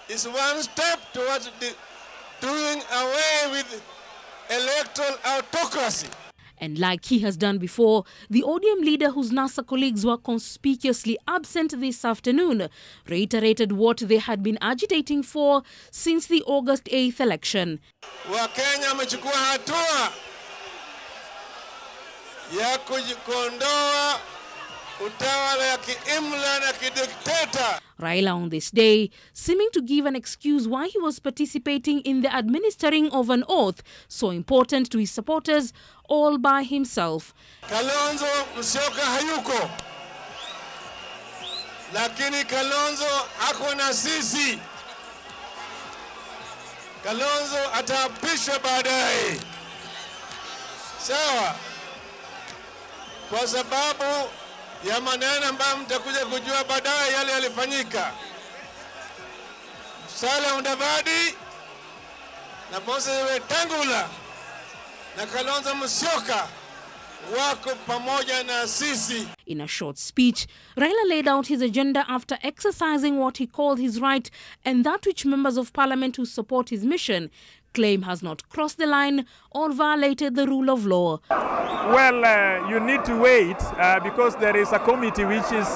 is one step towards doing away with electoral autocracy. And like he has done before, the ODM leader, whose NASA colleagues were conspicuously absent this afternoon, reiterated what they had been agitating for since the August 8th election. Wakenya wamechukua hatua ya kujikondoa utawala ya kiimla na kidikteta. Raila on this day seeming to give an excuse why he was participating in the administering of an oath so important to his supporters all by himself. Kalonzo Musyoka hayuko, lakini Kalonzo ako na sisi. Kalonzo ataapishwa baadaye, sawa, kwa sababu ya maneno ambayo mtakuja kujua baadaye yale yalifanyika. Sala Mudavadi na Moses Wetangula na Kalonzo Musyoka wako pamoja na sisi. In a short speech, Raila laid out his agenda after exercising what he called his right and that which members of parliament who support his mission claim has not crossed the line or violated the rule of law. Well, you need to wait because there is a committee which is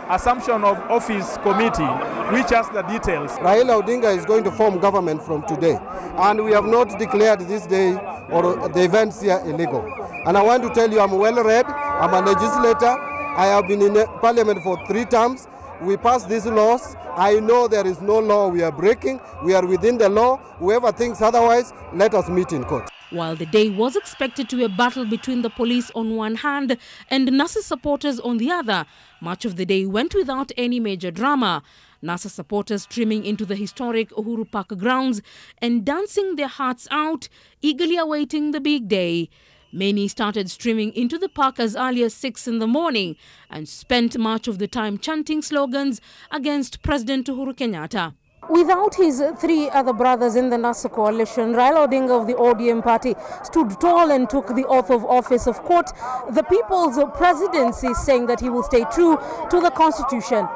Assumption of Office Committee, which has the details. Raila Odinga is going to form government from today, and we have not declared this day or the events here illegal. And I want to tell you, I'm well read, I'm a legislator, I have been in parliament for 3 terms. We passed these laws. I know there is no law we are breaking. We are within the law. Whoever thinks otherwise, let us meet in court. While the day was expected to be a battle between the police on one hand and NASA supporters on the other, much of the day went without any major drama. NASA supporters streaming into the historic Uhuru Park grounds and dancing their hearts out, eagerly awaiting the big day. Many started streaming into the park as early as 6 in the morning and spent much of the time chanting slogans against President Uhuru Kenyatta. Without his 3 other brothers in the NASA coalition, Raila Odinga of the ODM party stood tall and took the oath of office of, quote, the people's presidency, saying that he will stay true to the constitution.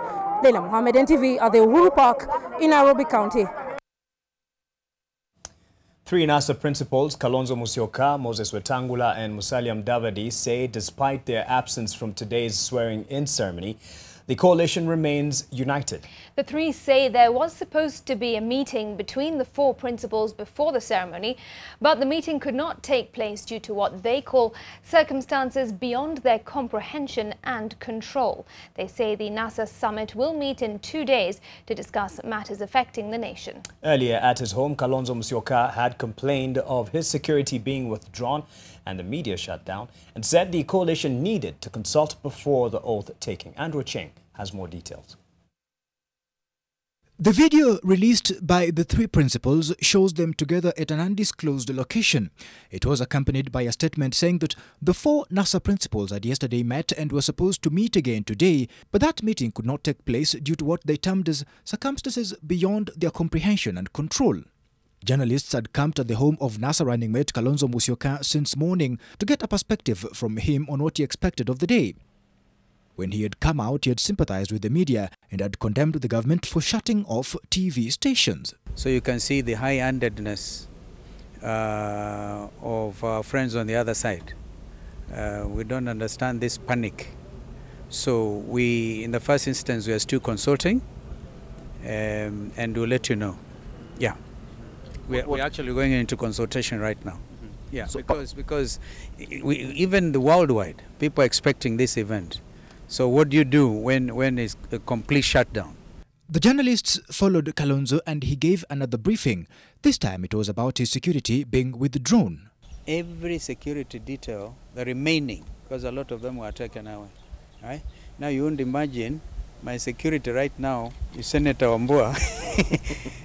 Leila Mohammed, NTV at the Uhuru Park in Nairobi County. 3 NASA principals, Kalonzo Musyoka, Moses Wetangula and Musalia Mudavadi, say despite their absence from today's swearing-in ceremony, the coalition remains united. The 3 say there was supposed to be a meeting between the 4 principals before the ceremony, but the meeting could not take place due to what they call circumstances beyond their comprehension and control. They say the NASA summit will meet in 2 days to discuss matters affecting the nation. Earlier at his home, Kalonzo Musyoka had complained of his security being withdrawn and the media shut down, and said the coalition needed to consult before the oath-taking. Andrew Cheng has more details. The video released by the 3 principals shows them together at an undisclosed location. It was accompanied by a statement saying that the 4 NASA principals had yesterday met and were supposed to meet again today, but that meeting could not take place due to what they termed as circumstances beyond their comprehension and control. Journalists had camped at the home of NASA running mate Kalonzo Musyoka since morning to get a perspective from him on what he expected of the day. When he had come out, he had sympathized with the media and had condemned the government for shutting off TV stations. So you can see the high-handedness of our friends on the other side. We don't understand this panic. So we, in the first instance, we are still consulting and we'll let you know. Yeah. We're actually going into consultation right now. Yeah, so because even the worldwide, people are expecting this event. So what do you do when it's a complete shutdown? The journalists followed Kalonzo and he gave another briefing. This time it was about his security being withdrawn. Every security detail, the remaining, because a lot of them were taken away. Right? Now you won't imagine my security right now is Senator Wambua.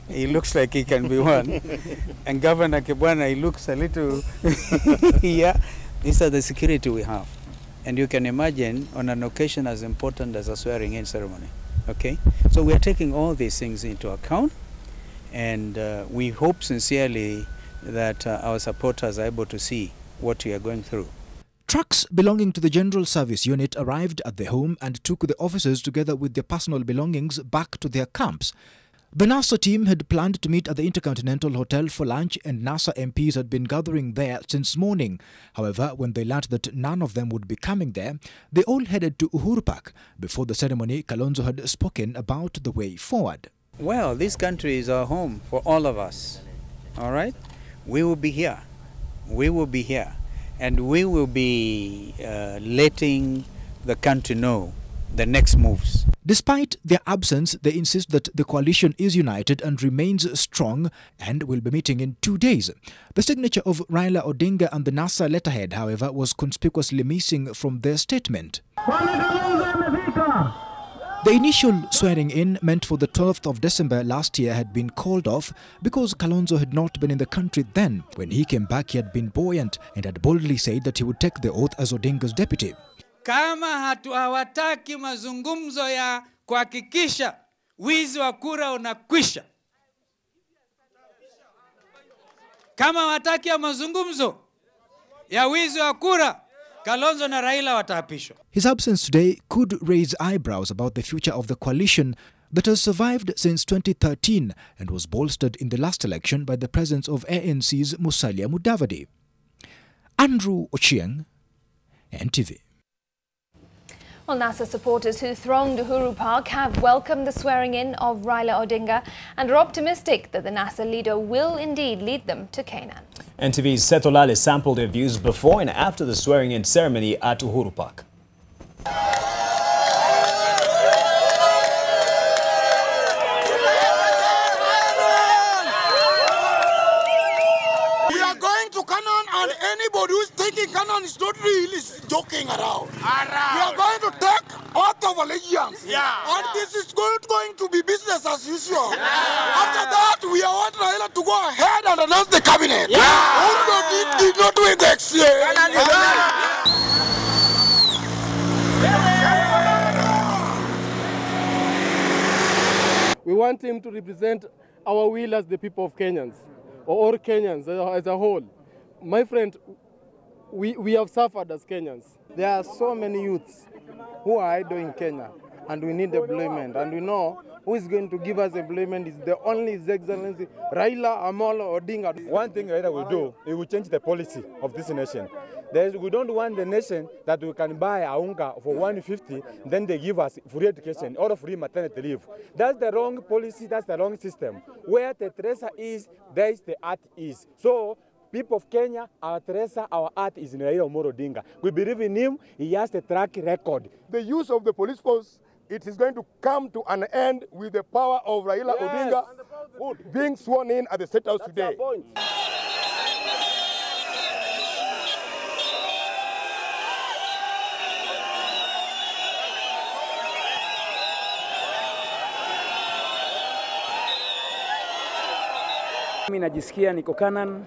He looks like he can be one. And Governor Kibwana, he looks a little... Yeah, these are the security we have. And you can imagine on an occasion as important as a swearing-in ceremony. Okay? So we are taking all these things into account. And we hope sincerely that our supporters are able to see what we are going through. Trucks belonging to the General Service Unit arrived at the home and took the officers together with their personal belongings back to their camps. The NASA team had planned to meet at the Intercontinental Hotel for lunch, and NASA MPs had been gathering there since morning. However, when they learned that none of them would be coming there, they all headed to Uhuru Park. Before the ceremony, Kalonzo had spoken about the way forward. Well, this country is our home for all of us, all right? We will be here. We will be here. And we will be letting the country know the next moves. Despite their absence, they insist that the coalition is united and remains strong and will be meeting in 2 days. The signature of Raila Odinga and the NASA letterhead, however, was conspicuously missing from their statement. The initial swearing-in meant for the 12th of December last year had been called off because Kalonzo had not been in the country then. When he came back, he had been buoyant and had boldly said that he would take the oath as Odinga's deputy. Kama hawataki mazungumzo ya kuhakikisha wizi wa kura unakwisha. Kama hawataki ya mazungumzo ya wizi wa kura, Kalonzo na Raila wataapishwa. His absence today could raise eyebrows about the future of the coalition that has survived since 2013 and was bolstered in the last election by the presence of ANC's Musalia Mudavadi. Andrew Ochieng, NTV. Well, NASA supporters who thronged Uhuru Park have welcomed the swearing-in of Raila Odinga and are optimistic that the NASA leader will indeed lead them to KENYAN. NTV's Setolale sampled their views before and after the swearing-in ceremony at Uhuru Park. We are going to KENYAN, and anybody who's taking KENYAN is not really joking around. We are going to take oath of allegiance, and this is going to be business as usual. After that, we want Raila to go ahead and announce the cabinet. Uhuru did not do it next year. We want him to represent our will as the people of Kenyans, or all Kenyans as a whole. My friend, we have suffered as Kenyans. There are so many youths who are idle in Kenya, and we need employment. And we know who is going to give us employment is the only His Excellency Raila Amolo Odinga. One thing Raila will do, it will change the policy of this nation. We don't want the nation that we can buy Aunga for 150, then they give us free education or free maternity leave. That's the wrong policy, that's the wrong system. Where the treasure is, there is the art is. So, people of Kenya, our treasure, our art is in Raila Amolo Odinga. We believe in him, he has the track record. The use of the police force, it is going to come to an end with the power of Raila Odinga being sworn in at the State House today. Mimi najisikia niko KENYAN,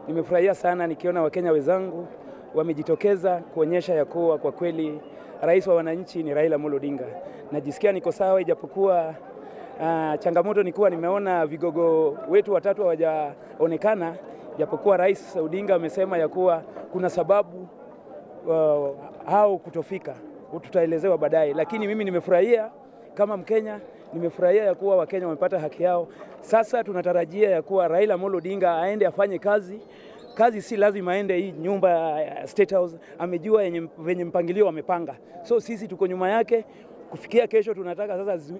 nimefurahia sana nikiona Wakenya wenzangu wamejitokeza kuonyesha ya kuwa kwa kweli rais wa wananchi ni Raila Amolo Odinga. Najisikia niko sawa, ijapokuwa changamoto ni kuwa nimeona vigogo wetu watatu hawajaonekana, ijapokuwa Rais Odinga amesema ya kuwa kuna sababu hao kutofika, tutaelezewa baadaye. Lakini mimi nimefurahia kama Mkenya, nimefurahia ya kuwa Wakenya wamepata haki yao. Sasa tunatarajia ya kuwa Raila Amolo Odinga aende afanye kazi. Kazi si lazima aende hii nyumba ya State House, amejua venye mpangilio wamepanga. So sisi tuko nyuma yake, kufikia kesho tunataka sasa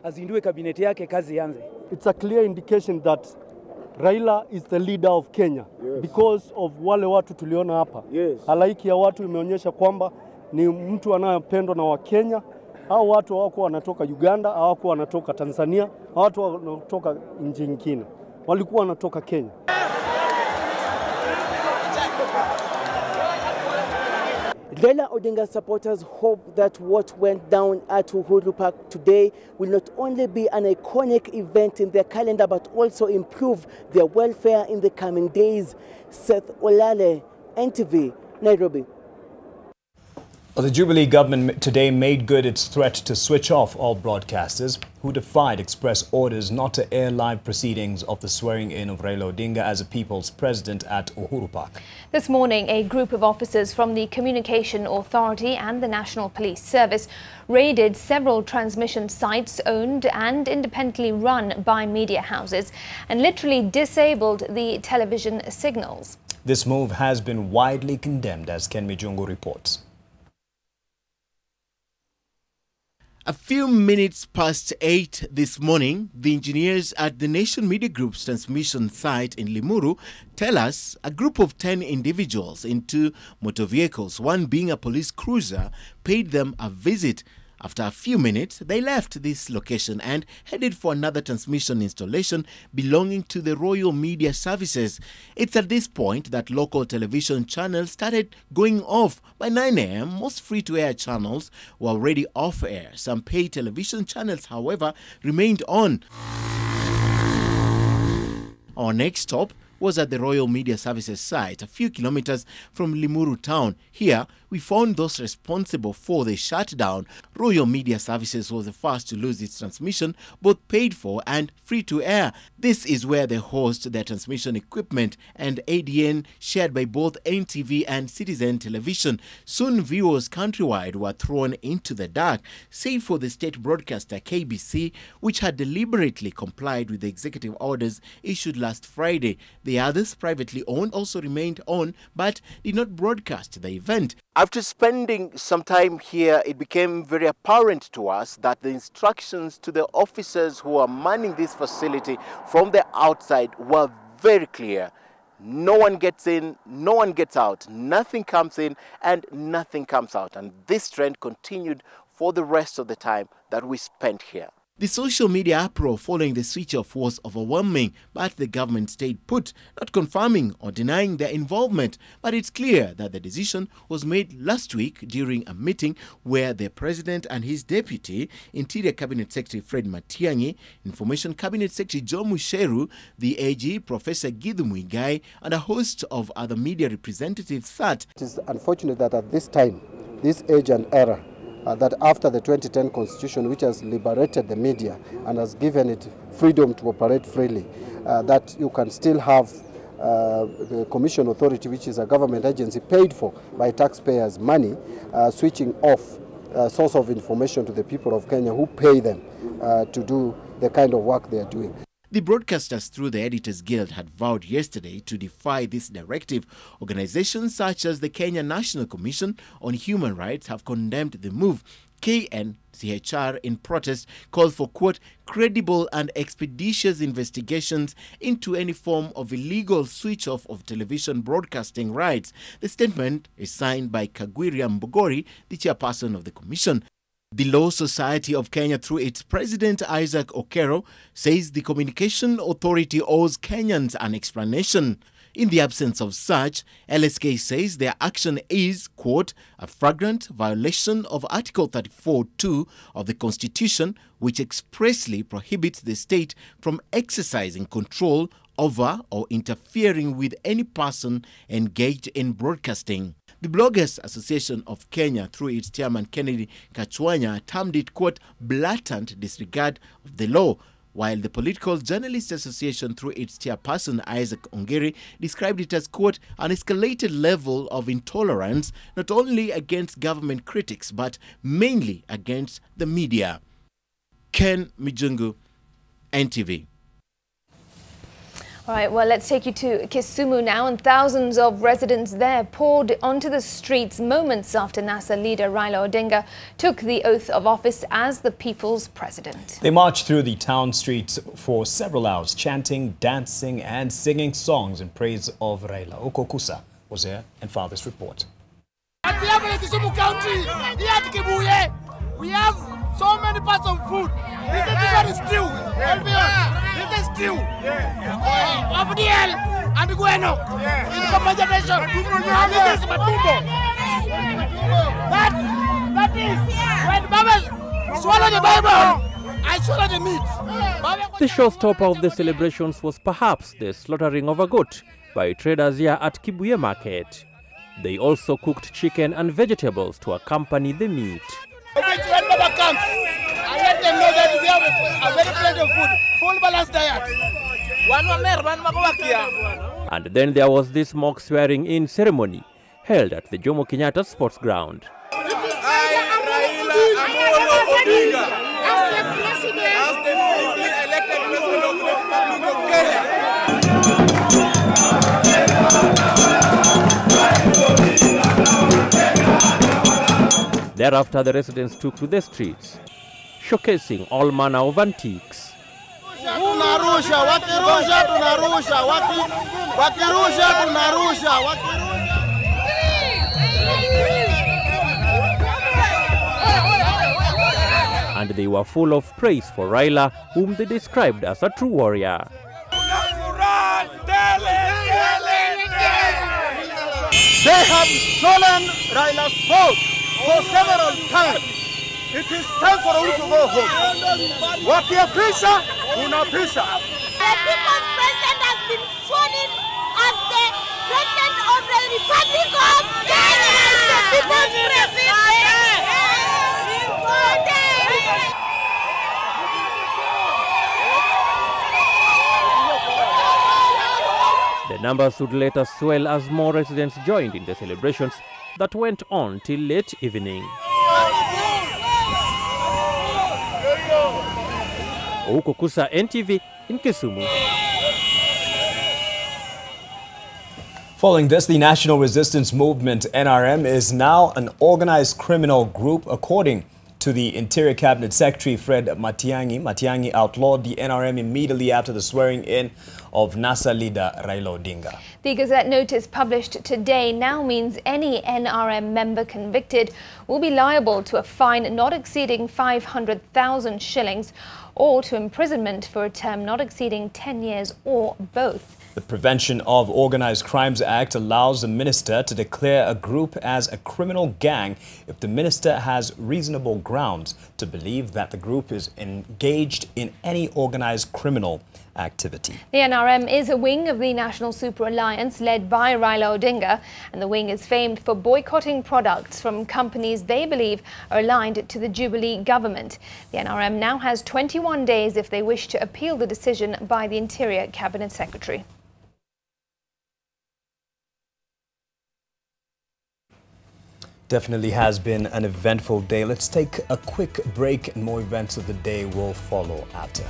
azindue kabineti yake, kazi ianze. It's a clear indication that Raila is the leader of Kenya, because of wale watu tuliona hapa. Halaiki ya watu imeonyesha kwamba ni mtu anayependwa na Wakenya. Hao watu hawakuwa wanatoka Uganda, hawakuwa wanatoka Tanzania, watu wanatoka nchi nyingine. Walikuwa wanatoka Kenya. Raila Odinga supporters hope that what went down at Uhuru Park today will not only be an iconic event in their calendar but also improve their welfare in the coming days. Seth Olale, NTV, Nairobi. Well, the Jubilee government today made good its threat to switch off all broadcasters who defied express orders not to air live proceedings of the swearing-in of Raila Odinga as a people's president at Uhuru Park. This morning, a group of officers from the Communication Authority and the National Police Service raided several transmission sites owned and independently run by media houses and literally disabled the television signals. This move has been widely condemned, as Ken Mijungu reports. A few minutes past 8 this morning, the engineers at the Nation Media Group's transmission site in Limuru tell us a group of 10 individuals in 2 motor vehicles, one being a police cruiser, paid them a visit. After a few minutes, they left this location and headed for another transmission installation belonging to the Royal Media Services. It's at this point that local television channels started going off. By 9 a.m., most free-to-air channels were already off-air. Some paid television channels, however, remained on. Our next stop was at the Royal Media Services site, a few kilometers from Limuru town. Here, we found those responsible for the shutdown. Royal Media Services was the first to lose its transmission, both paid for and free to air. This is where they host their transmission equipment and ADN shared by both NTV and Citizen Television. Soon viewers countrywide were thrown into the dark, save for the state broadcaster KBC, which had deliberately complied with the executive orders issued last Friday. The others, privately owned, also remained on but did not broadcast the event. After spending some time here, it became very apparent to us that the instructions to the officers who are manning this facility from the outside were very clear. No one gets in, no one gets out, nothing comes in and nothing comes out. And this trend continued for the rest of the time that we spent here. The social media uproar following the switch-off was overwhelming, but the government stayed put, not confirming or denying their involvement. But it's clear that the decision was made last week during a meeting where the President and his deputy, Interior Cabinet Secretary Fred Matiang'i, Information Cabinet Secretary Joe Musheru, the AG Professor Githu Muigai, and a host of other media representatives sat. It is unfortunate that at this time, this age and era, that after the 2010 Constitution, which has liberated the media and has given it freedom to operate freely, that you can still have the Commission Authority, which is a government agency paid for by taxpayers' money, switching off source of information to the people of Kenya who pay them to do the kind of work they are doing. The broadcasters, through the Editors Guild, had vowed yesterday to defy this directive. Organizations such as the Kenya National Commission on Human Rights have condemned the move. KNCHR, in protest, called for, quote, credible and expeditious investigations into any form of illegal switch-off of television broadcasting rights. The statement is signed by Kagwiri Mbogori, the chairperson of the commission. The Law Society of Kenya, through its president Isaac Okero, says the Communication Authority owes Kenyans an explanation. In the absence of such, LSK says their action is, quote, a flagrant violation of Article 34(2) of the Constitution, which expressly prohibits the state from exercising control over or interfering with any person engaged in broadcasting. The Bloggers Association of Kenya, through its chairman Kennedy Kachwanya, termed it, quote, blatant disregard of the law, while the Political Journalists Association, through its chairperson Isaac Ongeri, described it as, quote, an escalated level of intolerance, not only against government critics, but mainly against the media. Ken Mijungu, NTV. All right, well, let's take you to KISUMU now, and thousands of residents there poured onto the streets moments after NASA leader Raila Odinga took the oath of office as the people's president. They marched through the town streets for several hours, chanting, dancing and singing songs in praise of Raila. Okokusa was there and filed this report. And we have in KISUMU County, here at Kibuye, we have so many parts of food. This is stew. This is stew. Abdiel and Gueno. In combination. And this is Matumbo. That is when Baba swallowed the Bible, I swallowed the meat. The showstopper of the celebrations was perhaps the slaughtering of a goat by traders here at Kibuye Market. They also cooked chicken and vegetables to accompany the meat. Let them know that we have a very plenty of food, full balanced diet. And then there was this mock swearing-in ceremony held at the Jomo Kenyatta Sports Ground. Thereafter, the residents took to the streets, showcasing all manner of antiques. And they were full of praise for Raila, whom they described as a true warrior. They have stolen Raila's vote for several times. It is time for us to go home. Wakiapisha, unapisha. The people's president has been sworn in as the president of the Republic of Kenya. The people's president. The numbers would later swell as more residents joined in the celebrations that went on till late evening. Okukusa NTV in Kisumu. Following this, the National Resistance Movement, NRM, is now an organized criminal group, according to the Interior Cabinet Secretary Fred Matiang'i. Matiang'i outlawed the NRM immediately after the swearing-in of NASA leader Raila Odinga. The Gazette notice published today now means any NRM member convicted will be liable to a fine not exceeding 500,000 shillings or to imprisonment for a term not exceeding 10 years or both. The Prevention of Organized Crimes Act allows the minister to declare a group as a criminal gang if the minister has reasonable grounds to believe that the group is engaged in any organized criminal activity. The NRM is a wing of the National Super Alliance led by Raila Odinga, and the wing is famed for boycotting products from companies they believe are aligned to the Jubilee government. The NRM now has 21 days if they wish to appeal the decision by the Interior Cabinet Secretary. Definitely has been an eventful day. Let's take a quick break and more events of the day will follow after.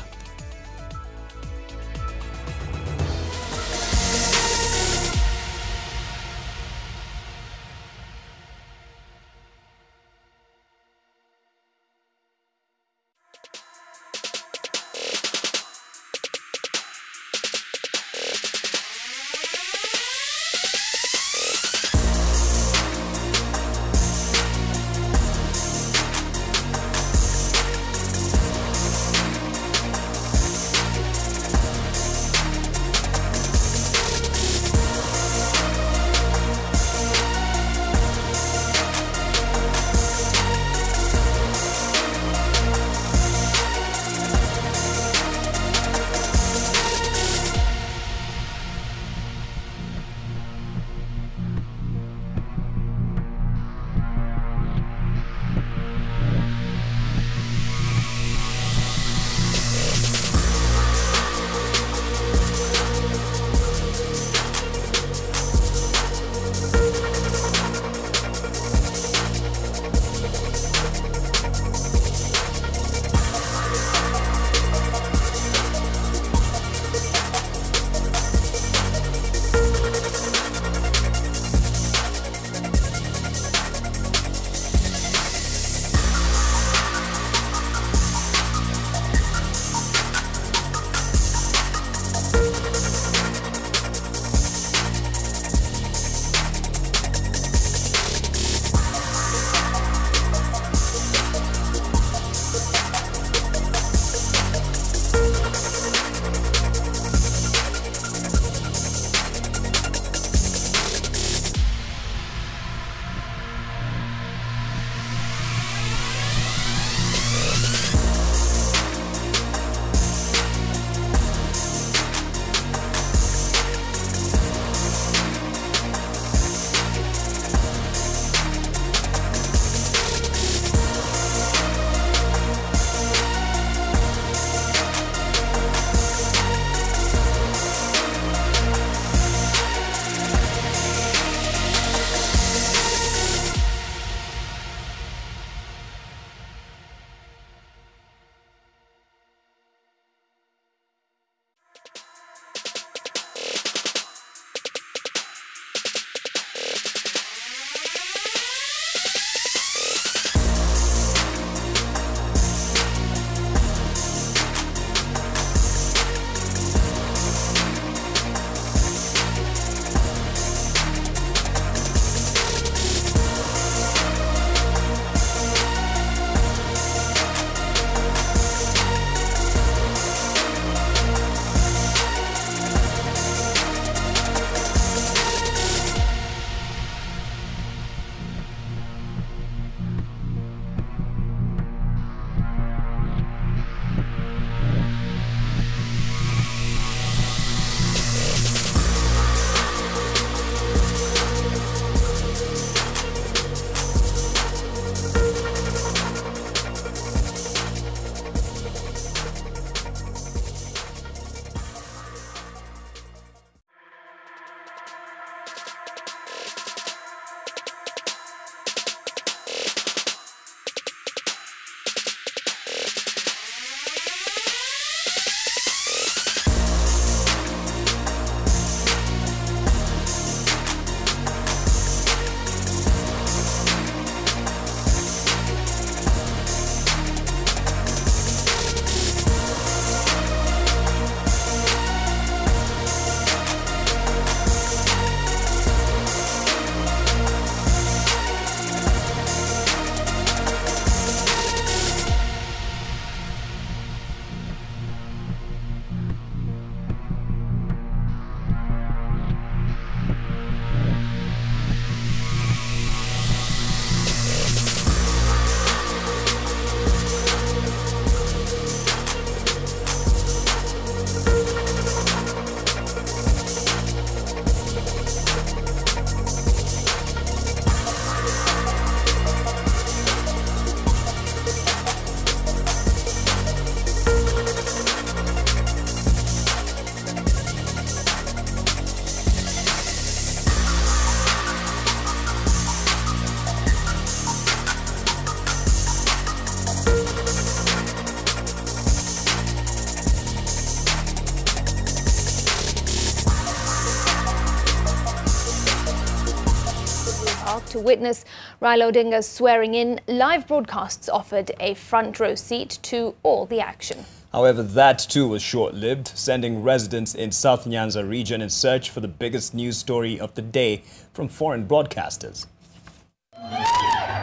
to witness Raila Odinga's swearing-in, live broadcasts offered a front row seat to all the action. However, that too was short-lived, sending residents in South Nyanza region in search for the biggest news story of the day from foreign broadcasters.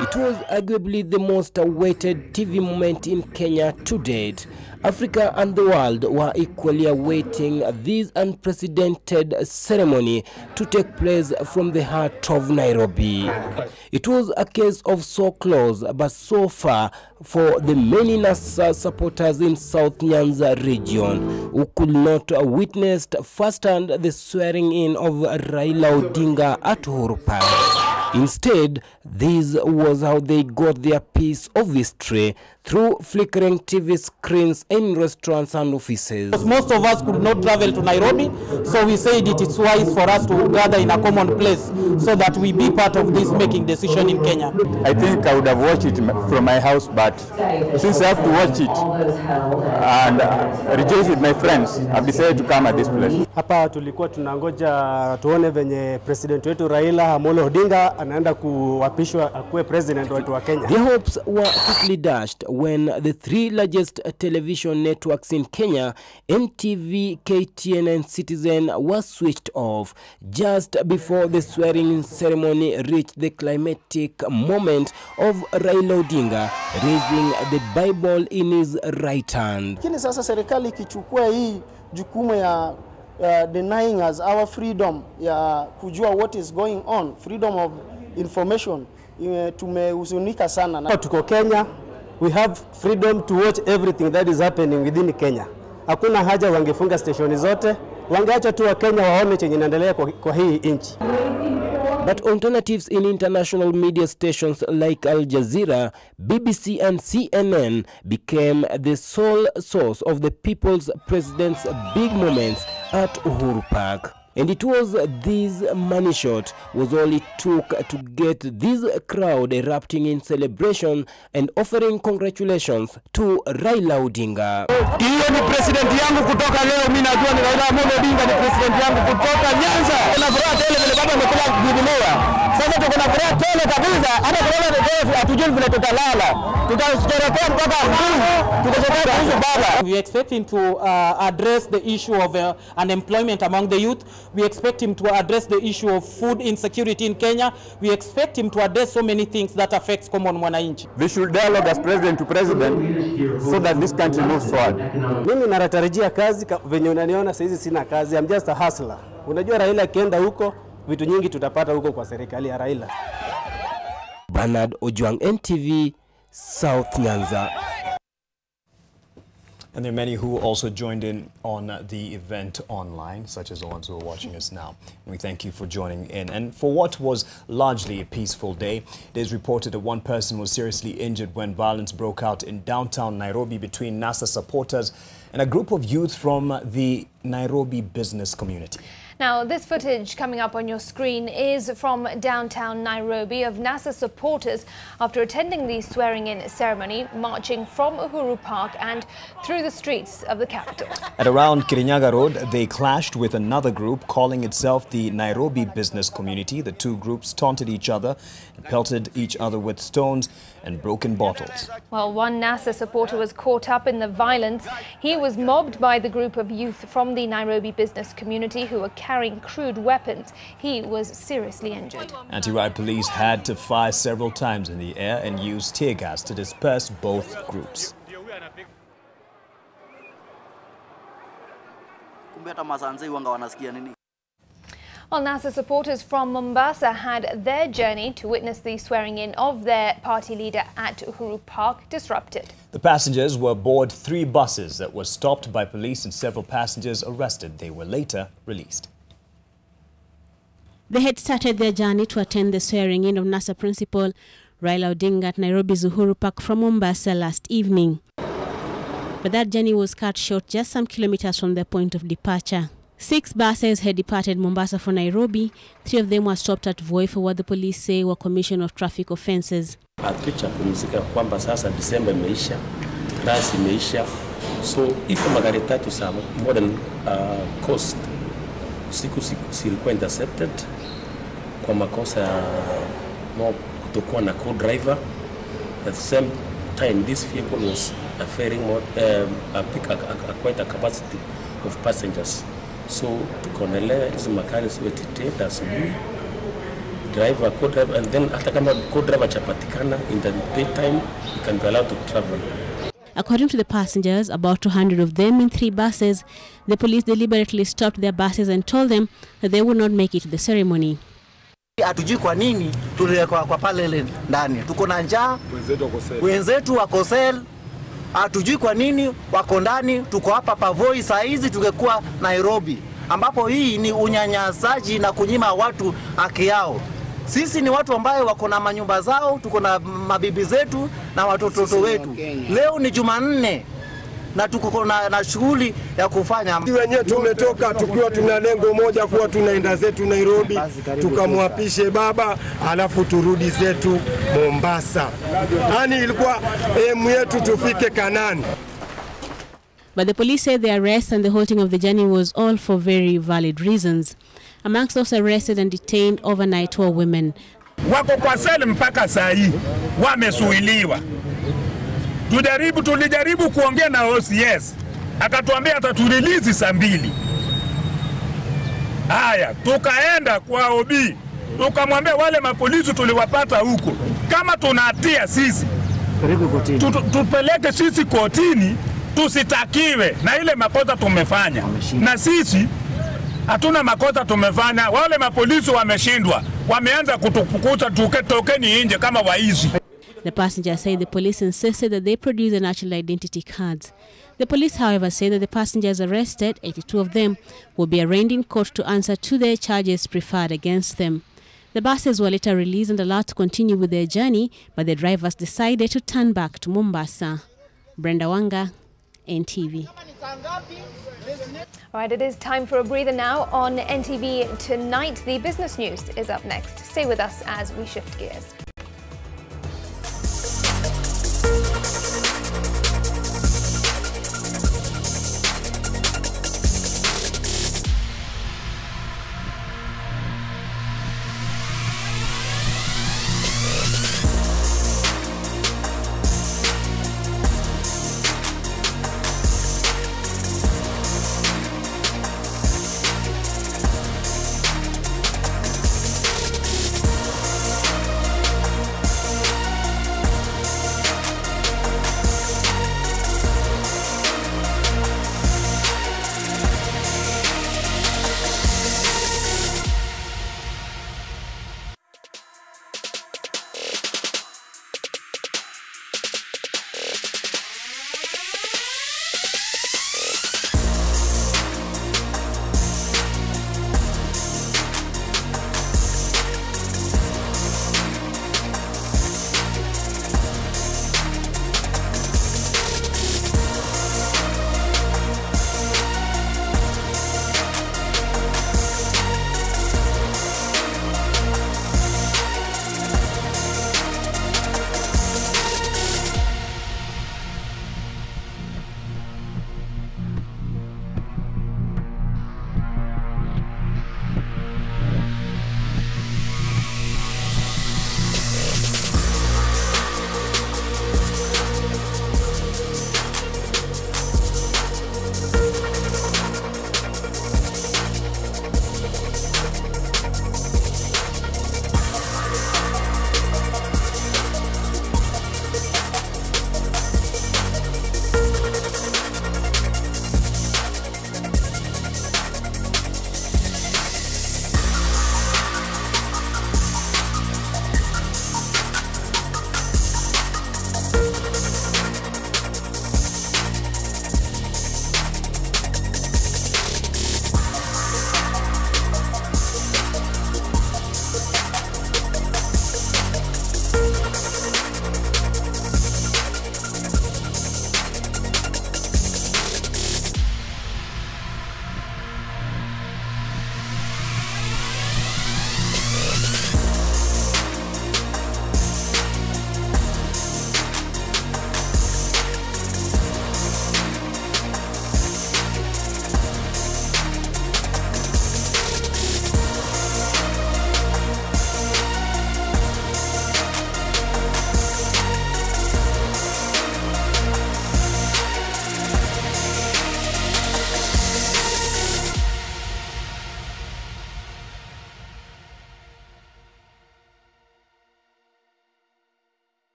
It was arguably the most awaited TV moment in Kenya to date. Africa and the world were equally awaiting this unprecedented ceremony to take place from the heart of Nairobi. It was a case of so close but so far for the many NASA supporters in South Nyanza region who could not witness firsthand the swearing-in of Raila Odinga at Uhuru Park. Instead, this was how they got their piece of history through flickering TV screens in restaurants and offices. Most of us could not travel to Nairobi, so we said it is wise for us to gather in a common place so that we be part of this making decision in Kenya. I think I would have watched it from my house, but since I have to watch it and rejoice with my friends, I've decided to come at this place. Hapa tulikuwa tunangoja tuone venye president wetu Raila Amolo Odinga anaenda kuapishwa akuwe president wetu wa Kenya. Their hopes were quickly dashed when the three largest television networks in Kenya, NTV, KTN and Citizen, were switched off just before the swearing ceremony reached the climactic moment of Raila Odinga raising the Bible in his right hand. Lakini sasa serikali ikichukua hii jukumu ya denying us our freedom ya kujua what is going on, freedom of information, tumehuzunika sana. Tuko Kenya, we have freedom to watch everything that is happening within Kenya. Hakuna haja wangefunga stationi zote, wangeacha tu wa Kenya waone chenye inaendelea kwa hii nchi. But alternatives in international media stations like Al Jazeera, BBC and CNN became the sole source of the people's president's big moments at Uhuru Park. And it was this money shot was all it took to get this crowd erupting in celebration and offering congratulations to Raila Odinga. Hiyo ni president yangu kutoka leo, mimi najua ni Raila Amolo Odinga ni president yangu kutoka Nyanza. Kuna furaha tele vile baba amekula kujibiwa. Sasa tuko na furaha tele kabisa, hata kulala ndio hatujui vile tutalala. Tutasherehekea mpaka asubuhi. Tutasherehekea kuhusu baba. We expect him to address the issue of unemployment among the youth. We expect him to address the issue of food insecurity in Kenya. We expect him to address so many things that affects common mwananchi. We should dialogue as president to president so that this country moves forward. Mimi natarajia kazi venye unaniona sasa hizi sina kazi. I'm just a hustler. Unajua Raila akienda huko vitu nyingi tutapata huko kwa serikali ya Raila. Bernard Ojwang, NTV, South Nyanza. And there are many who also joined in on the event online, such as the ones who are watching us now. And we thank you for joining in. And for what was largely a peaceful day, it is reported that one person was seriously injured when violence broke out in downtown Nairobi between NASA supporters and a group of youth from the Nairobi business community. Now, this footage coming up on your screen is from downtown Nairobi of NASA supporters after attending the swearing-in ceremony, marching from Uhuru Park and through the streets of the capital. At around Kirinyaga Road, they clashed with another group calling itself the Nairobi business community. The two groups taunted each other and pelted each other with stones and broken bottles. Well, one NASA supporter was caught up in the violence. He was mobbed by the group of youth from the Nairobi business community who were carrying crude weapons. He was seriously injured. Anti-riot police had to fire several times in the air and use tear gas to disperse both groups. Well, NASA supporters from Mombasa had their journey to witness the swearing-in of their party leader at Uhuru Park disrupted. The passengers were aboard 3 buses that were stopped by police and several passengers arrested. They were later released. They had started their journey to attend the swearing-in of NASA principal Raila Odinga at Nairobi's Uhuru Park from Mombasa last evening. But that journey was cut short just some kilometers from their point of departure. 6 buses had departed Mombasa for Nairobi. 3 of them were stopped at Voi for what the police say were commission of traffic offences. Pumzika kwamba sasa December imeisha, rasi imeisha, so iko magari 3 za modern coast zilikuwa intercepted kwa makosa more kutokuwa na co-driver. At the same time, this vehicle was ferrying more, quite a capacity of passengers. So tukaonelea hizo makari siwe titeta asubuhi, driver, co-driver, and then hata kama co-driver chapatikana in the daytime, you can be allowed to travel. According to the passengers, about 200 of them in 3 buses, the police deliberately stopped their buses and told them that they would not make it to the ceremony. Hatujui kwa nini tuliwekwa kwa pale ndani. Tuko na njaa, wenzetu wako sel. Hatujui kwa nini wako ndani. Tuko hapa Pavoi saa hizi, tungekuwa Nairobi, ambapo hii ni unyanyasaji na kunyima watu haki yao. Sisi ni watu ambao wako na manyumba zao, tuko na mabibi zetu na watoto wetu. Leo ni Jumanne na tuko na shughuli ya kufanya. Wenyewe tumetoka tukiwa tuna lengo moja, kuwa tunaenda zetu Nairobi tukamwapishe baba alafu turudi zetu Mombasa. Yaani ilikuwa aim yetu tufike Kanani. But the police said the arrest and the halting of the journey was all for very valid reasons. Amongst those arrested and detained overnight were women. Wako kwa seli mpaka saa hii, wamesuiliwa. Tulijaribu kuongea na OCS, akatuambia ataturelease saa 2. Haya, tukaenda kwa OB, tukamwambia wale mapolisi tuliwapata huko, kama tunahatia sisi, tupeleke sisi kotini, tusitakiwe na ile makosa tumefanya. Na sisi hatuna makosa tumefanya, wale mapolisi wameshindwa, wameanza kutukukuta tokeni nje kama waizi. The passengers say the police insisted that they produce the national identity cards. The police, however, say that the passengers arrested, 82 of them, will be arraigned in court to answer to the charges preferred against them. The buses were later released and allowed to continue with their journey, but the drivers decided to turn back to Mombasa. Brenda Wanga, NTV. All right, it is time for a breather now on NTV Tonight. The business news is up next. Stay with us as we shift gears.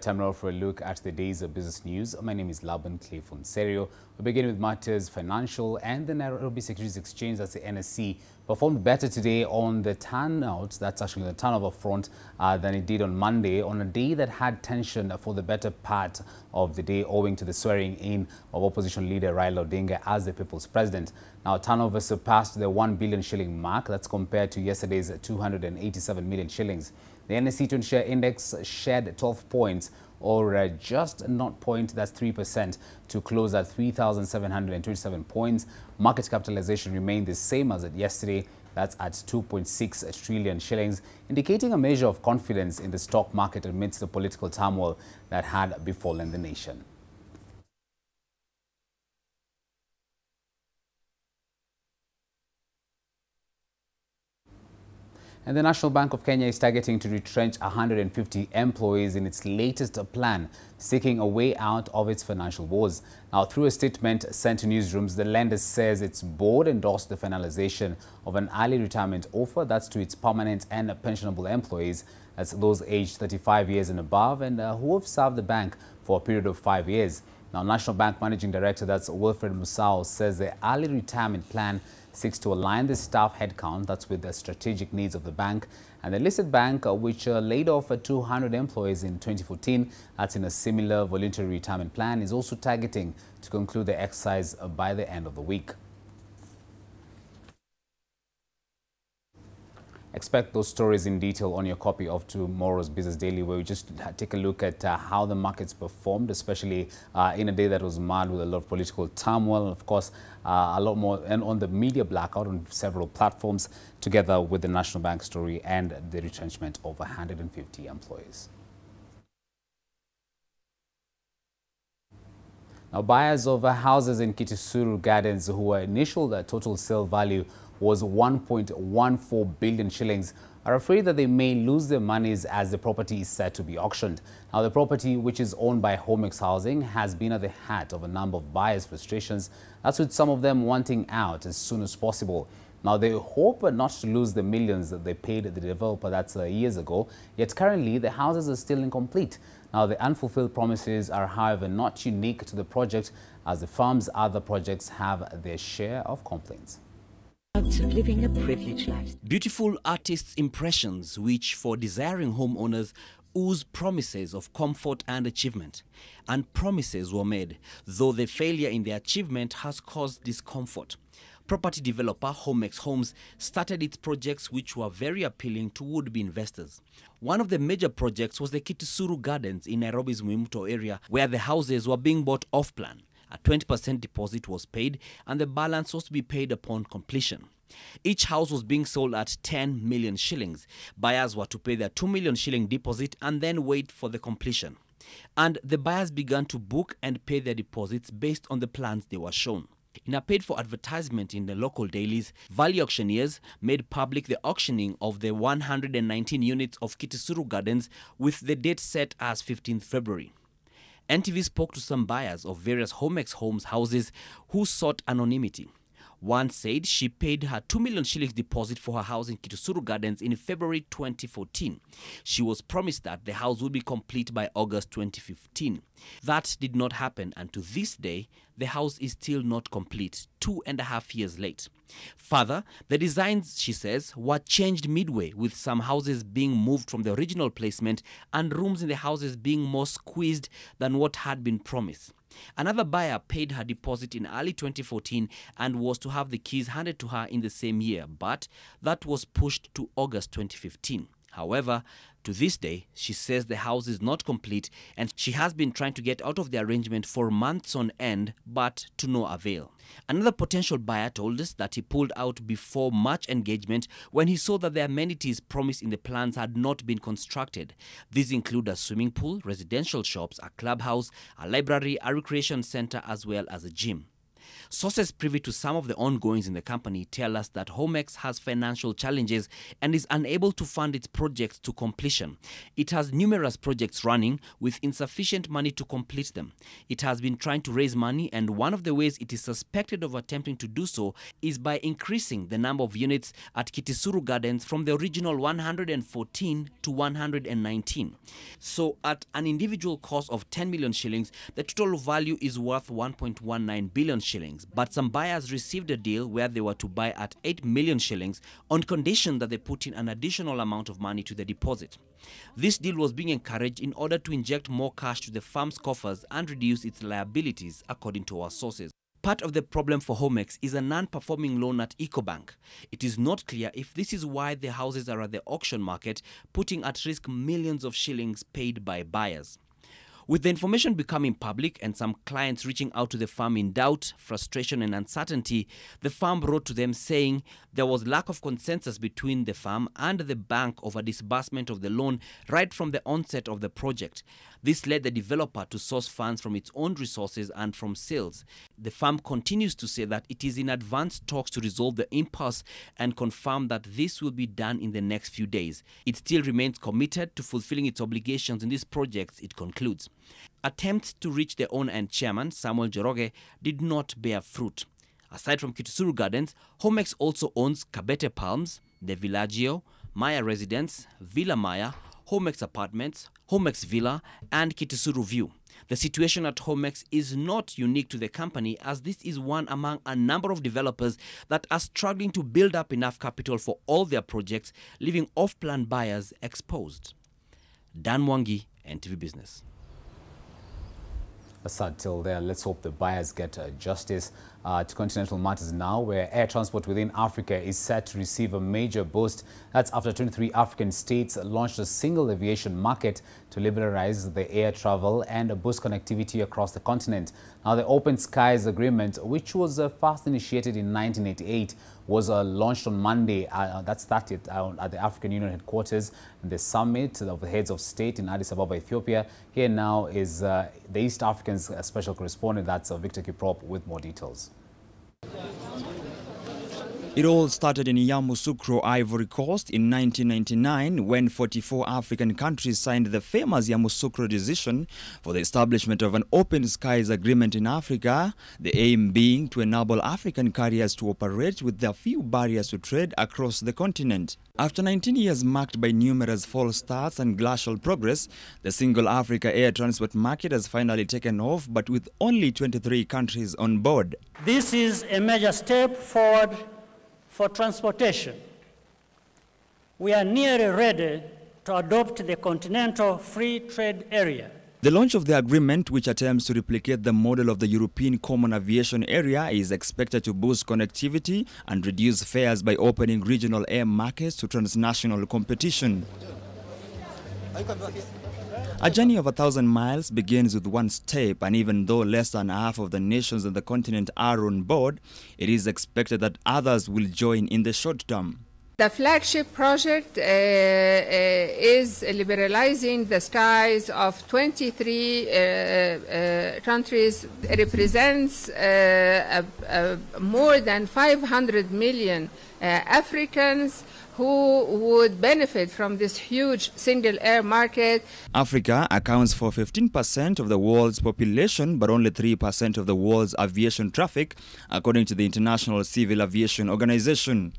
time now for a look at the day's business news. My name is Laban Clayfon Serio. We begin with matters financial, and the Nairobi Securities Exchange, that's the NSE, performed better today on the turnout, that's actually the turnover front, than it did on Monday, on a day that had tension for the better part of the day owing to the swearing in of opposition leader Raila Odinga as the people's president. Now, turnover surpassed the 1 billion shilling mark. That's compared to yesterday's 287 million shillings. The NSE 20 share index shed 12 points, or just 0.3%, to close at 3,727 points. Market capitalization remained the same as at yesterday. That's at 2.6 trillion shillings, indicating a measure of confidence in the stock market amidst the political turmoil that had befallen the nation. And the National Bank of Kenya is targeting to retrench 150 employees in its latest plan, seeking a way out of its financial woes. Now, through a statement sent to newsrooms, the lender says its board endorsed the finalization of an early retirement offer that's to its permanent and pensionable employees, that's those aged 35 years and above and who have served the bank for a period of 5 years. Now, National Bank Managing Director, that's Wilfred Musau, says the early retirement plan seeks to align the staff headcount, that's with the strategic needs of the bank. And the listed bank, which laid off 200 employees in 2014, that's in a similar voluntary retirement plan, is also targeting to conclude the exercise by the end of the week. Expect those stories in detail on your copy of tomorrow's Business Daily, where we just take a look at how the markets performed, especially in a day that was marred with a lot of political turmoil, and of course a lot more, and on the media blackout on several platforms, together with the National Bank story and the retrenchment of 150 employees. Now, buyers of houses in KISUMU Gardens, whose initial total sale value was 1.14 billion shillings, are afraid that they may lose their monies as the property is set to be auctioned. Now, the property, which is owned by Homex Housing, has been at the heart of a number of buyers' frustrations. That's with some of them wanting out as soon as possible. Now, they hope not to lose the millions that they paid the developer, that's years ago, yet currently the houses are still incomplete. Now, the unfulfilled promises are, however, not unique to the project, as the firm's other projects have their share of complaints. Living a privileged life. Beautiful artists' impressions, which for desiring homeowners ooze promises of comfort and achievement. And promises were made, though the failure in their achievement has caused discomfort. Property developer Homex Homes started its projects, which were very appealing to would-be investors. One of the major projects was the KISUMU Gardens in Nairobi's Mwimuto area, where the houses were being bought off-plan. A 20% deposit was paid, and the balance was to be paid upon completion. Each house was being sold at 10 million shillings. Buyers were to pay their 2 million shilling deposit and then wait for the completion. And the buyers began to book and pay their deposits based on the plans they were shown. In a paid-for advertisement in the local dailies, Valley Auctioneers made public the auctioning of the 119 units of KISUMU Gardens, with the date set as 15th February. NTV spoke to some buyers of various Homex Homes houses who sought anonymity. One said she paid her 2 million shillings deposit for her house in KISUMU Gardens in February 2014. She was promised that the house would be complete by August 2015. That did not happen, and to this day, the house is still not complete, 2.5 years late. Further, the designs, she says, were changed midway, with some houses being moved from the original placement and rooms in the houses being more squeezed than what had been promised. Another buyer paid her deposit in early 2014 and was to have the keys handed to her in the same year, but that was pushed to August 2015. However, to this day, she says the house is not complete and she has been trying to get out of the arrangement for months on end, but to no avail. Another potential buyer told us that he pulled out before much engagement when he saw that the amenities promised in the plans had not been constructed. These include a swimming pool, residential shops, a clubhouse, a library, a recreation center, as well as a gym. Sources privy to some of the ongoings in the company tell us that Homex has financial challenges and is unable to fund its projects to completion. It has numerous projects running with insufficient money to complete them. It has been trying to raise money, and one of the ways it is suspected of attempting to do so is by increasing the number of units at KISUMU Gardens from the original 114 to 119. So at an individual cost of 10 million shillings, the total value is worth 1.19 billion shillings. But some buyers received a deal where they were to buy at 8 million shillings on condition that they put in an additional amount of money to the deposit. This deal was being encouraged in order to inject more cash to the farm's coffers and reduce its liabilities, according to our sources. Part of the problem for Homex is a non-performing loan at EcoBank. It is not clear if this is why the houses are at the auction market, putting at risk millions of shillings paid by buyers. With the information becoming public and some clients reaching out to the farm in doubt, frustration and uncertainty, the farm wrote to them saying there was lack of consensus between the farm and the bank over disbursement of the loan right from the onset of the project. This led the developer to source funds from its own resources and from sales. The farm continues to say that it is in advanced talks to resolve the impasse and confirm that this will be done in the next few days. It still remains committed to fulfilling its obligations in these projects, it concludes. Attempts to reach the owner and chairman, Samuel Joroge, did not bear fruit. Aside from KISUMU Gardens, Homex also owns Kabete Palms, the Villaggio, Maya Residence, Villa Maya, Homex Apartments, Homex Villa, and KISUMU View. The situation at Homex is not unique to the company, as this is one among a number of developers that are struggling to build up enough capital for all their projects, leaving off-plan buyers exposed. Dan Mwangi, NTV Business. A sad tale there. Let's hope the buyers get justice. To continental matters now, where air transport within Africa is set to receive a major boost. That's after 23 African states launched a single aviation market to liberalize the air travel and boost connectivity across the continent. Now, the Open Skies Agreement, which was first initiated in 1988, was launched on Monday. That started at the African Union headquarters in the summit of the heads of state in Addis Ababa, Ethiopia. Here now is the East African's special correspondent, that's Victor Kiprop, with more details. It all started in Yamoussoukro, Ivory Coast in 1999 when 44 African countries signed the famous Yamoussoukro decision for the establishment of an open skies agreement in Africa, the aim being to enable African carriers to operate with their few barriers to trade across the continent. After 19 years marked by numerous false starts and glacial progress, the single Africa air transport market has finally taken off, but with only 23 countries on board. This is a major step forward for transportation. We are nearly ready to adopt the Continental Free Trade Area. The launch of the agreement, which attempts to replicate the model of the European Common Aviation Area, is expected to boost connectivity and reduce fares by opening regional air markets to transnational competition. A journey of 1,000 miles begins with one step, and even though less than half of the nations on the continent are on board, it is expected that others will join in the short term. The flagship project is liberalizing the skies of 23 countries. It represents more than 500 million Africans who would benefit from this huge single air market. Africa accounts for 15% of the world's population, but only 3% of the world's aviation traffic, according to the International Civil Aviation Organization.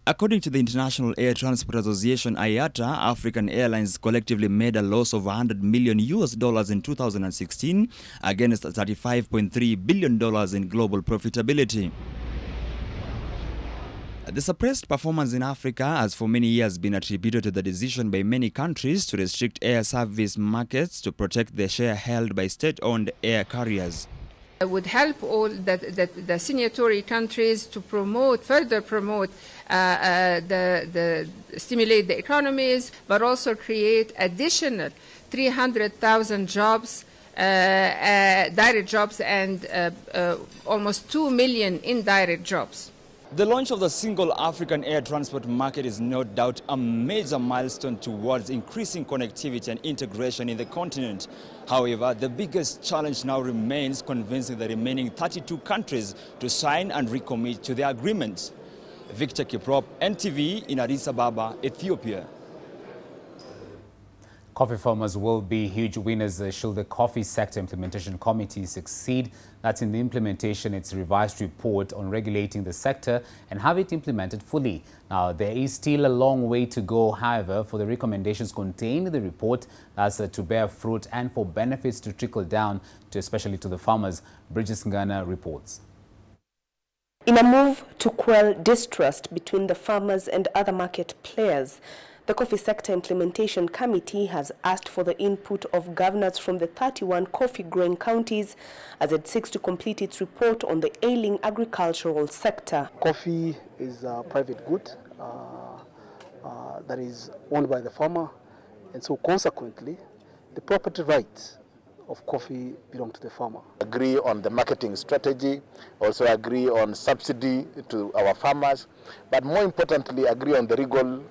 According to the International Air Transport Association, IATA, African airlines collectively made a loss of $100 million in 2016 against $35.3 billion in global profitability. The suppressed performance in Africa has for many years been attributed to the decision by many countries to restrict air service markets to protect the share held by state-owned air carriers. It would help all the signatory countries to further promote, stimulate the economies, but also create additional 300,000 jobs, direct jobs, and almost 2 million indirect jobs. The launch of the single African air transport market is no doubt a major milestone towards increasing connectivity and integration in the continent. However, the biggest challenge now remains convincing the remaining 32 countries to sign and recommit to the agreement. Victor Kiprop, NTV in Addis Ababa, Ethiopia. Coffee farmers will be huge winners should the Coffee Sector Implementation Committee succeed. That's in the implementation, its revised report on regulating the sector and have it implemented fully. Now, there is still a long way to go, however, for the recommendations contained in the report that's to bear fruit and for benefits to trickle down, especially to the farmers. Bridges Ngana reports. In a move to quell distrust between the farmers and other market players, the Coffee Sector Implementation Committee has asked for the input of governors from the 31 coffee-growing counties as it seeks to complete its report on the ailing agricultural sector. Coffee is a private good that is owned by the farmer, and so consequently, the property rights of coffee belong to the farmer. Agree on the marketing strategy, also agree on subsidy to our farmers, but more importantly, agree on the legal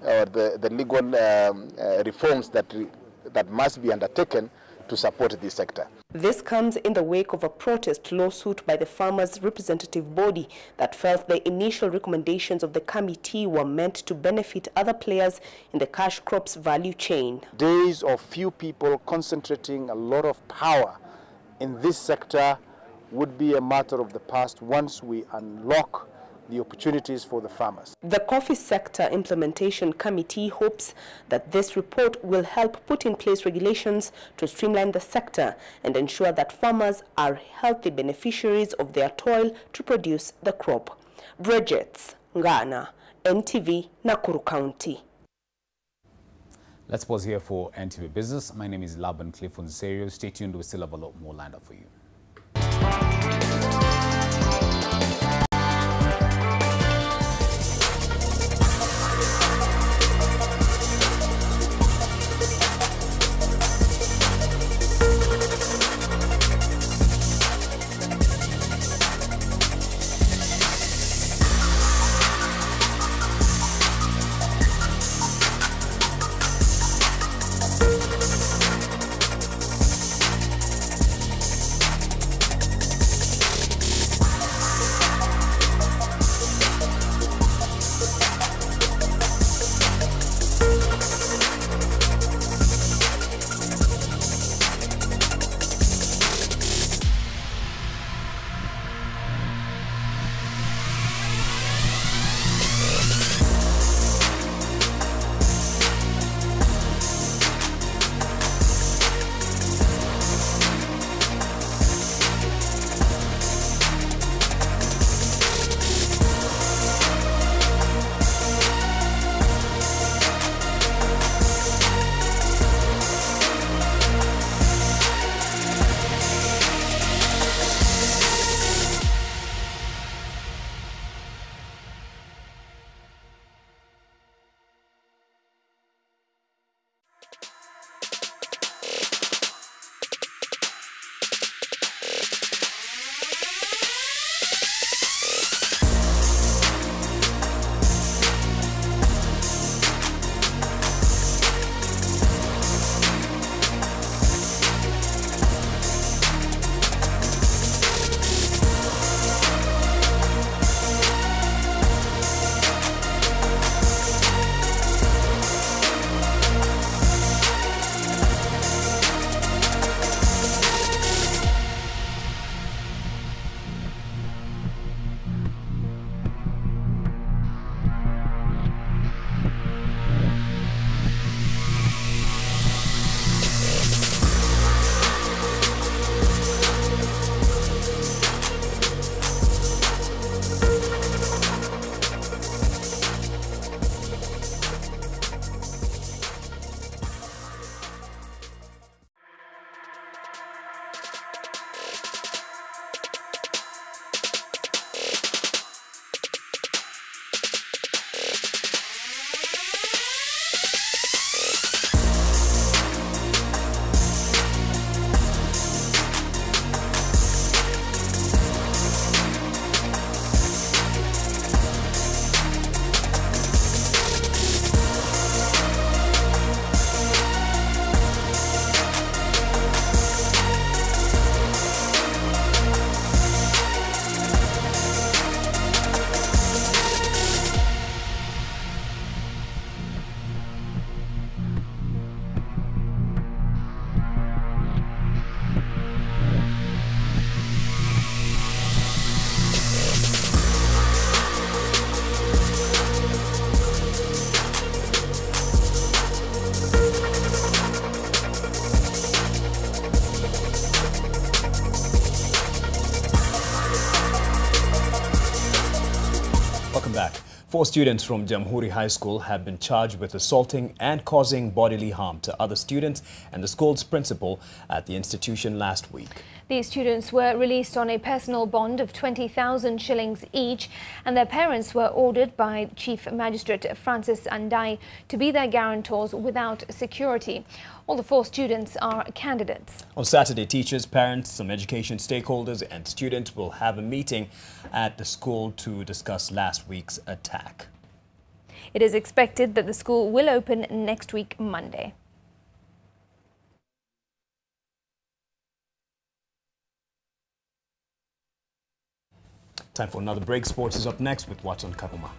reforms that must be undertaken to support this sector. This comes in the wake of a protest lawsuit by the farmers' representative body that felt the initial recommendations of the committee were meant to benefit other players in the cash crops value chain. Days of few people concentrating a lot of power in this sector would be a matter of the past once we unlock the opportunities for the farmers. The Coffee Sector Implementation Committee hopes that this report will help put in place regulations to streamline the sector and ensure that farmers are healthy beneficiaries of their toil to produce the crop. Bridget Ngana, NTV, Nakuru County. Let's pause here for NTV Business. My name is Laban Clifford Serio. Stay tuned, we still have a lot more lined up for you. 4 students from Jamhuri High School have been charged with assaulting and causing bodily harm to other students and the school's principal at the institution last week. These students were released on a personal bond of 20,000 shillings each, and their parents were ordered by Chief Magistrate Francis Andai to be their guarantors without security. All the 4 students are candidates. On Saturday, teachers, parents, some education stakeholders and students will have a meeting at the school to discuss last week's attack. It is expected that the school will open next week, Monday. Time for another break. Sports is up next with What's on Kavuma.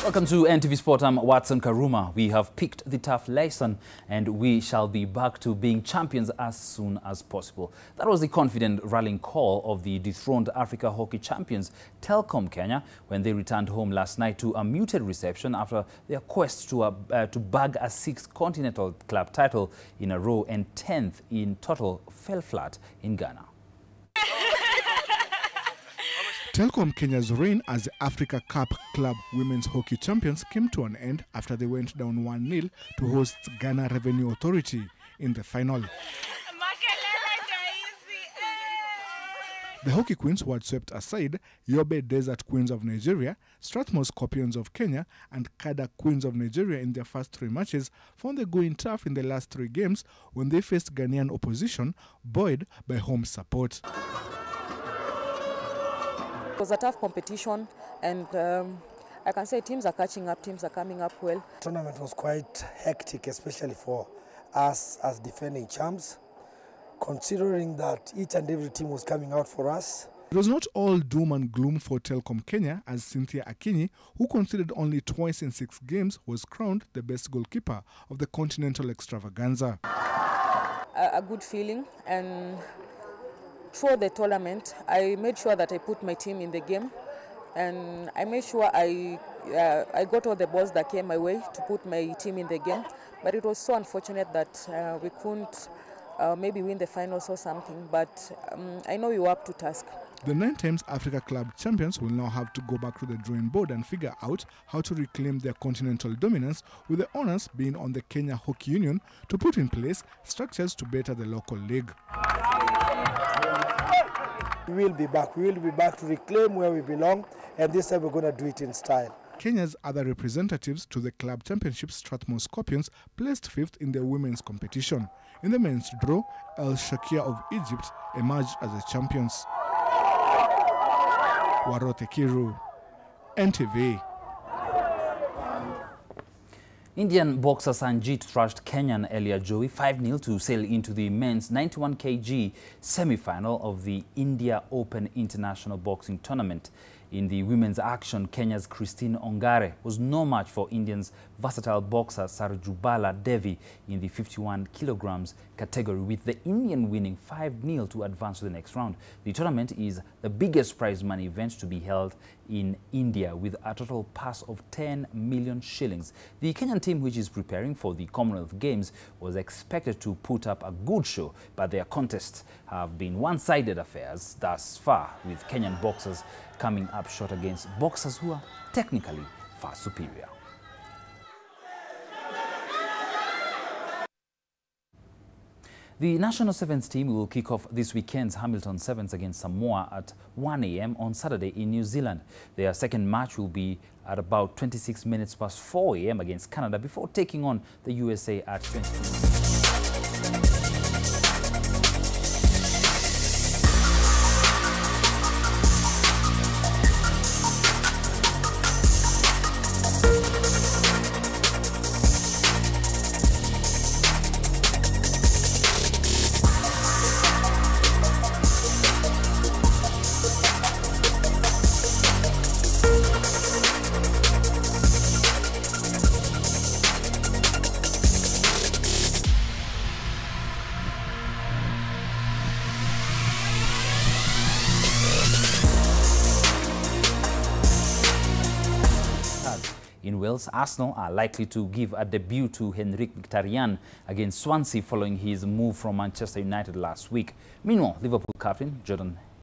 Welcome to NTV Sport. I'm Watson Karuma. We have picked the tough lesson and we shall be back to being champions as soon as possible. That was the confident rallying call of the dethroned Africa hockey champions Telkom Kenya when they returned home last night to a muted reception after their quest to bag a 6th continental club title in a row and 10th in total fell flat in Ghana. Telkom Kenya's reign as the Africa Cup Club Women's Hockey Champions came to an end after they went down 1-0 to host Ghana Revenue Authority in the final. The Hockey Queens, who had swept aside Yobe Desert Queens of Nigeria, Strathmore Scorpions of Kenya and Kada Queens of Nigeria in their first 3 matches, found the going tough in the last 3 games when they faced Ghanaian opposition, buoyed by home support. It was a tough competition, and I can say teams are catching up, teams are coming up well. The tournament was quite hectic, especially for us as defending champs, considering that each and every team was coming out for us. It was not all doom and gloom for Telkom Kenya, as Cynthia Akinyi, who conceded only twice in 6 games, was crowned the best goalkeeper of the continental extravaganza. A good feeling, and throughout the tournament, I made sure that I put my team in the game, and I made sure I got all the balls that came my way to put my team in the game. But it was so unfortunate that we couldn't maybe win the finals or something, but I know we were up to task. The 9 times Africa Club champions will now have to go back to the drawing board and figure out how to reclaim their continental dominance, with the onus being on the Kenya Hockey Union to put in place structures to better the local league. We will be back. We will be back to reclaim where we belong, and this time we're going to do it in style. Kenya's other representatives to the club championship, Strathmore Scorpions, placed 5th in the women's competition. In the men's draw, El Shakia of Egypt emerged as the champions. Warote Kiru, NTV. Indian boxer Sanjit thrashed Kenyan Elia Joey 5-0 to sail into the men's 91 kg semi-final of the India Open International Boxing Tournament. In the women's action, Kenya's Christine Ongare was no match for Indians' versatile boxer Sarjubala Devi in the 51 kilograms category, with the Indian winning 5-0 to advance to the next round. The tournament is the biggest prize money event to be held in India, with a total purse of 10 million shillings. The Kenyan team, which is preparing for the Commonwealth Games, was expected to put up a good show, but their contests have been one-sided affairs thus far, with Kenyan boxers coming up short against boxers who are technically far superior. The national sevens team will kick off this weekend's Hamilton Sevens against Samoa at 1 a.m. on Saturday in New Zealand. Their second match will be at about 26 minutes past 4 a.m. against Canada before taking on the USA at 20. In Wales, Arsenal are likely to give a debut to Henrik Mkhitaryan against Swansea following his move from Manchester United last week. Meanwhile, Liverpool captain Jordan